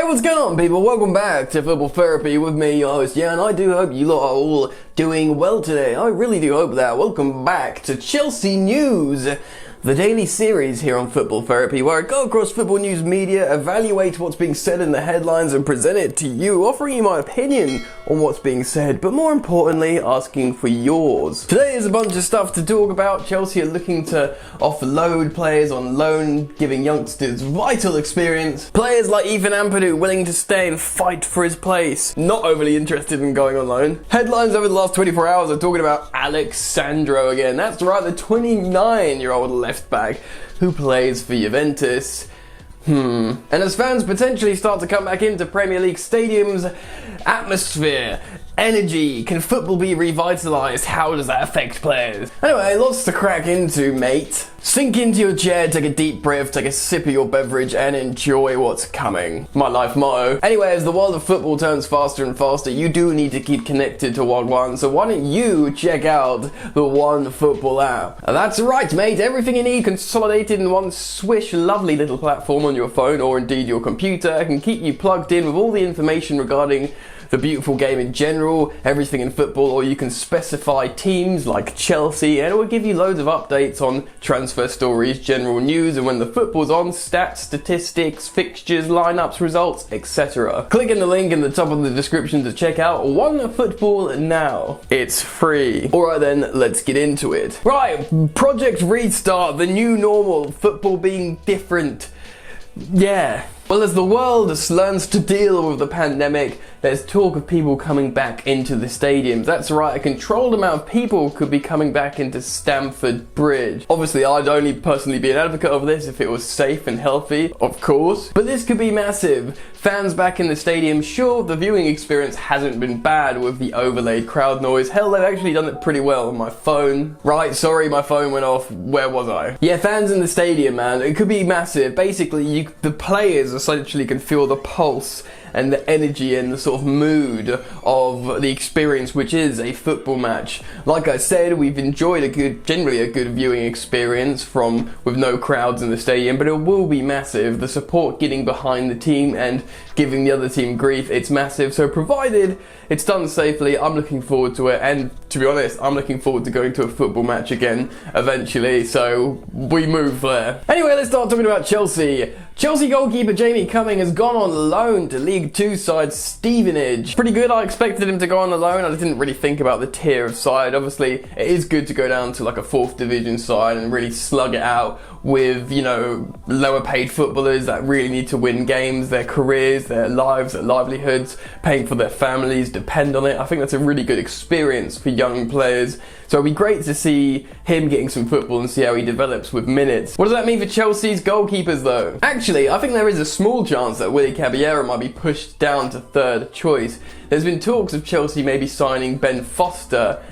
What's going on, people? Welcome back to Football Therapy with me, your host, and I do hope you lot are all doing well today. I really do hope that. Welcome back to Chelsea News, the daily series here on Football Therapy, where I go across football news media, evaluate what's being said in the headlines and present it to you, offering you my opinion on what's being said, but more importantly, asking for yours. Today is a bunch of stuff to talk about. Chelsea are looking to offload players on loan, giving youngsters vital experience. Players like Ampadu willing to stay and fight for his place, not overly interested in going on loan. Headlines over the last 24 hours are talking about Sandro again. That's right, the 29-year-old left back who plays for Juventus. And as fans potentially start to come back into Premier League stadiums, atmosphere, energy, can football be revitalised? How does that affect players? Anyway, lots to crack into, mate. Sink into your chair, take a deep breath, take a sip of your beverage and enjoy what's coming. My life motto. Anyway, as the world of football turns faster and faster, you do need to keep connected to One, so why don't you check out the One Football app? And that's right, mate, everything you need consolidated in one swish lovely little platform on your phone or indeed your computer can keep you plugged in with all the information regarding the beautiful game in general, everything in football, or you can specify teams like Chelsea and it will give you loads of updates on transfer stories, general news, and when the football's on, stats, statistics, fixtures, lineups, results, etc. Click in the link in the top of the description to check out One Football now. It's free. Alright then, let's get into it. Right, Project Restart, the new normal, football being different. Yeah. Well, as the world learns to deal with the pandemic, there's talk of people coming back into the stadiums. That's right, a controlled amount of people could be coming back into Stamford Bridge. Obviously, I'd only personally be an advocate of this if it was safe and healthy, of course. But this could be massive. Fans back in the stadium, sure, the viewing experience hasn't been bad with the overlaid crowd noise. Hell, they've actually done it pretty well on my phone. Right, sorry, my phone went off. Where was I? Yeah, fans in the stadium, man. It could be massive. Basically, the players essentially can feel the pulse and the energy and the sort of mood of the experience, which is a football match. Like I said, we've enjoyed generally a good viewing experience with no crowds in the stadium, but it will be massive. The support getting behind the team and giving the other team grief, it's massive. So provided it's done safely, I'm looking forward to it. And to be honest, I'm looking forward to going to a football match again eventually. So we move there. Anyway, let's start talking about Chelsea. Chelsea goalkeeper Jamie Cumming has gone on loan to League Two side Stevenage. Pretty good. I expected him to go on the loan. I didn't really think about the tier of side. Obviously, it is good to go down to like a 4th division side and really slug it out with, you know, lower paid footballers that really need to win games. Their careers, their lives, their livelihoods, paying for their families depend on it. I think that's a really good experience for young players. So it'll be great to see him getting some football and see how he develops with minutes. What does that mean for Chelsea's goalkeepers though? Actually, I think there is a small chance that Willy Caballero might be pushed down to 3rd choice. There's been talks of Chelsea maybe signing Ben Foster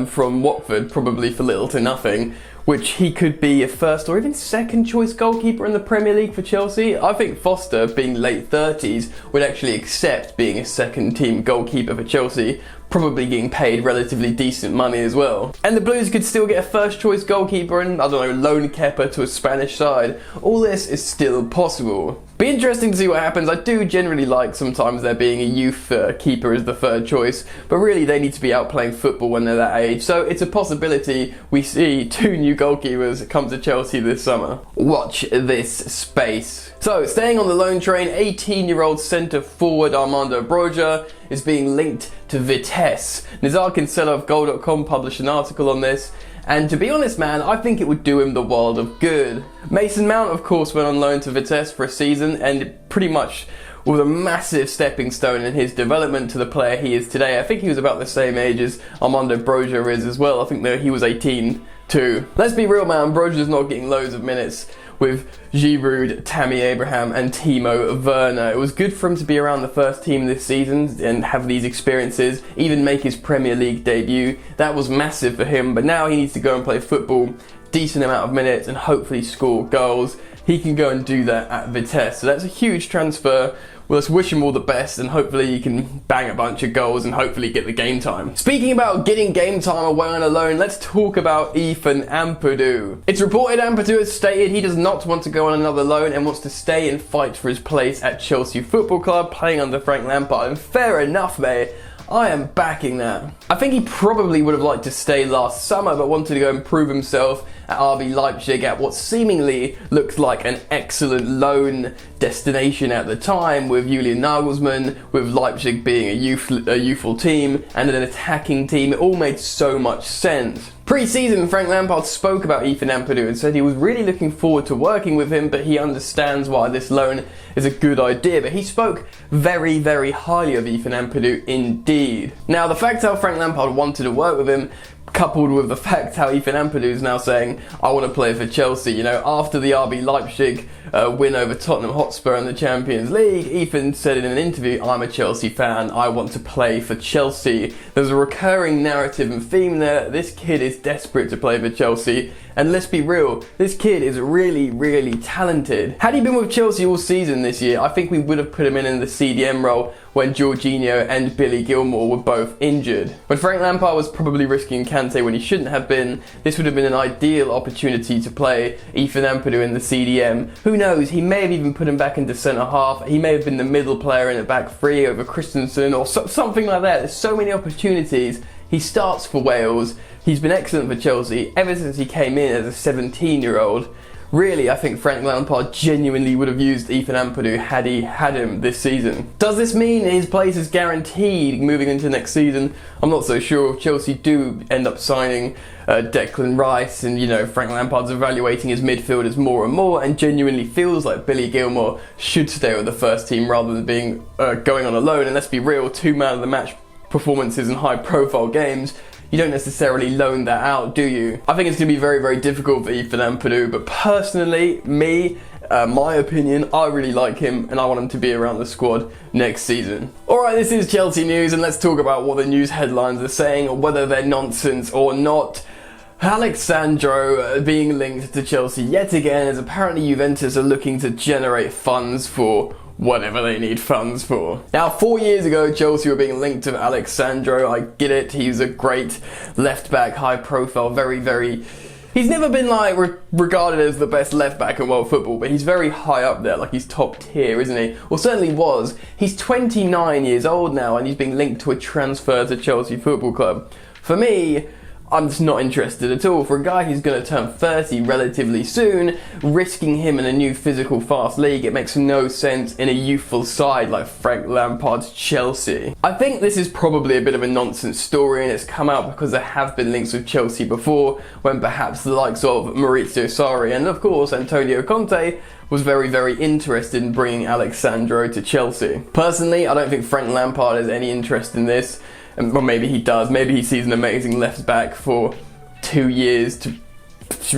from Watford, probably for little to nothing, which he could be a 1st or even 2nd choice goalkeeper in the Premier League for Chelsea. I think Foster, being late 30s, would actually accept being a 2nd team goalkeeper for Chelsea, probably getting paid relatively decent money as well. And the Blues could still get a 1st choice goalkeeper and, I don't know, loan Kepa to a Spanish side. All this is still possible. Be interesting to see what happens. I do generally like sometimes there being a youth keeper as the 3rd choice, but really they need to be out playing football when they're that age. So it's a possibility we see 2 new goalkeepers come to Chelsea this summer. Watch this space. So, staying on the loan train, 18-year-old centre forward Ampadu Perdue is being linked to Vitesse. Nizar Kinsella of Goal.com published an article on this, and to be honest, man, I think it would do him the world of good. Mason Mount, of course, went on loan to Vitesse for a season, and it pretty much was a massive stepping stone in his development to the player he is today. I think he was about the same age as Ampadu Perdue is as well. I think that he was 18 too. Let's be real, man, Brogue's not getting loads of minutes with Giroud, Tammy Abraham and Timo Werner. It was good for him to be around the first team this season and have these experiences, even make his Premier League debut. That was massive for him, but now he needs to go and play football, decent amount of minutes and hopefully score goals. he can go and do that at Vitesse. So that's a huge transfer. Well, let's wish him all the best, and hopefully he can bang a bunch of goals and hopefully get the game time. Speaking about getting game time away on a loan, let's talk about Ethan Ampadu. It's reported Ampadu has stated he does not want to go on another loan and wants to stay and fight for his place at Chelsea Football Club, playing under Frank Lampard. And fair enough, mate. I am backing that. I think he probably would have liked to stay last summer, but wanted to go and prove himself at RB Leipzig at what seemingly looked like an excellent loan destination at the time, with Julian Nagelsmann, with Leipzig being a youthful team and an attacking team. It all made so much sense. Pre-season, Frank Lampard spoke about Ethan Ampadu and said he was really looking forward to working with him, but he understands why this loan is a good idea. But he spoke very, very highly of Ethan Ampadu indeed. Now, the fact how Frank Lampard wanted to work with him, coupled with the fact how Ethan Ampadu is now saying, I want to play for Chelsea. You know, after the RB Leipzig win over Tottenham Hotspur in the Champions League, Ethan said in an interview, I'm a Chelsea fan, I want to play for Chelsea. There's a recurring narrative and theme there. This kid is desperate to play for Chelsea. And let's be real, this kid is really, really talented. Had he been with Chelsea all season this year, I think we would have put him in the CDM role when Jorginho and Billy Gilmour were both injured. When Frank Lampard was probably risking Kante when he shouldn't have been, this would have been an ideal opportunity to play Ethan Ampadu in the CDM. Who knows, he may have even put him back into centre half, he may have been the middle player in a back three over Christensen or something like that. There's so many opportunities. He starts for Wales. He's been excellent for Chelsea ever since he came in as a 17-year-old. Really, I think Frank Lampard genuinely would have used Ethan Ampadu had he had him this season. Does this mean his place is guaranteed moving into next season? I'm not so sure. Chelsea do end up signing Declan Rice, and you know, Frank Lampard's evaluating his midfielders more and more, and genuinely feels like Billy Gilmour should stay with the first team rather than being going on a loan. And let's be real, 2 man of the match performances in high profile games, you don't necessarily loan that out, do you? I think it's going to be very, very difficult for Ethan Ampadu, but personally, my opinion, I really like him and I want him to be around the squad next season. Alright, this is Chelsea news, and let's talk about what the news headlines are saying, whether they're nonsense or not. Sandro being linked to Chelsea yet again, as apparently Juventus are looking to generate funds for whatever they need funds for. Now, 4 years ago, Chelsea were being linked to Sandro. I get it, he's a great left-back, high profile, very... He's never been like regarded as the best left-back in world football, but he's very high up there, like he's top tier, isn't he? Well, certainly was. He's 29 years old now, and he's being linked to a transfer to Chelsea Football Club. For me, I'm just not interested at all. For a guy who's going to turn 30 relatively soon, risking him in a new physical fast league, it makes no sense in a youthful side like Frank Lampard's Chelsea. I think this is probably a bit of a nonsense story, and it's come out because there have been links with Chelsea before, when perhaps the likes of Maurizio Sarri and of course Antonio Conte was very, very interested in bringing Sandro to Chelsea. Personally, I don't think Frank Lampard has any interest in this. Well, maybe he does. Maybe he sees an amazing left back for 2 years to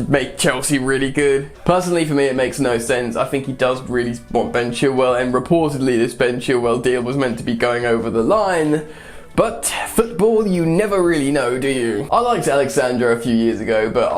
make Chelsea really good. Personally, for me, it makes no sense. I think he does really want Ben Chilwell, and reportedly this Ben Chilwell deal was meant to be going over the line. But football, you never really know, do you? I liked Sandro a few years ago, but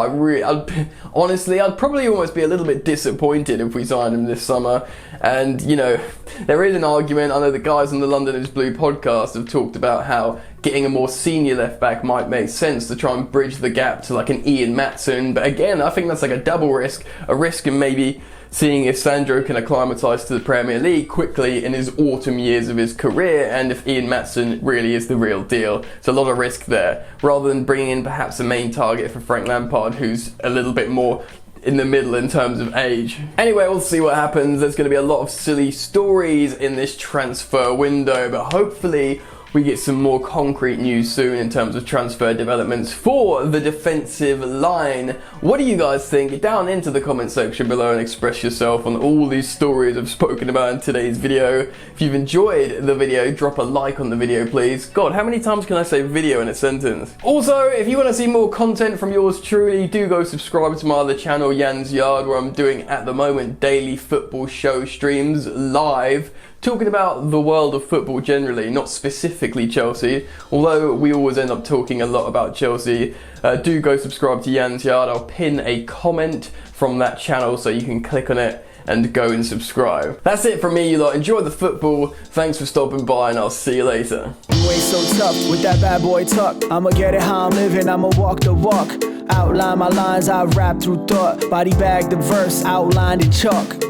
honestly, I'd probably almost be a little bit disappointed if we signed him this summer. And, you know, there is an argument. I know the guys on the London is Blue podcast have talked about how getting a more senior left back might make sense to try and bridge the gap to like an Ian Maatsen. But again, I think that's like a double risk. A risk in maybe seeing if Sandro can acclimatise to the Premier League quickly in his autumn years of his career, and if Ian Maatsen really is the real deal. It's a lot of risk there, rather than bringing in perhaps a main target for Frank Lampard, who's a little bit more in the middle in terms of age. Anyway, we'll see what happens. There's going to be a lot of silly stories in this transfer window, but hopefully we get some more concrete news soon in terms of transfer developments for the defensive line. What do you guys think? Get down into the comment section below and express yourself on all these stories I've spoken about in today's video. If you've enjoyed the video, drop a like on the video, please. God, how many times can I say video in a sentence? Also, if you want to see more content from yours truly, do go subscribe to my other channel, Jan's Yard, where I'm doing, at the moment, daily football show streams live talking about the world of football generally, not specifically Chelsea, although we always end up talking a lot about Chelsea. Do go subscribe to Yan's Yard. I'll pin a comment from that channel so you can click on it and go and subscribe. That's it from me, you lot. Enjoy the football. Thanks for stopping by, and I'll see you later. You ain't so tough with that bad boy talk. I'ma get it how I'm living, I'ma walk the walk. Outline my lines, I rap through thought. Body bag the verse, outlined in chalk.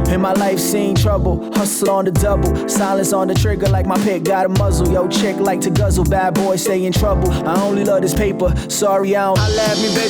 In my life seen trouble, hustle on the double. Silence on the trigger like my pick got a muzzle. Yo chick like to guzzle, bad boy stay in trouble. I only love this paper, sorry I don't. I laugh me baby.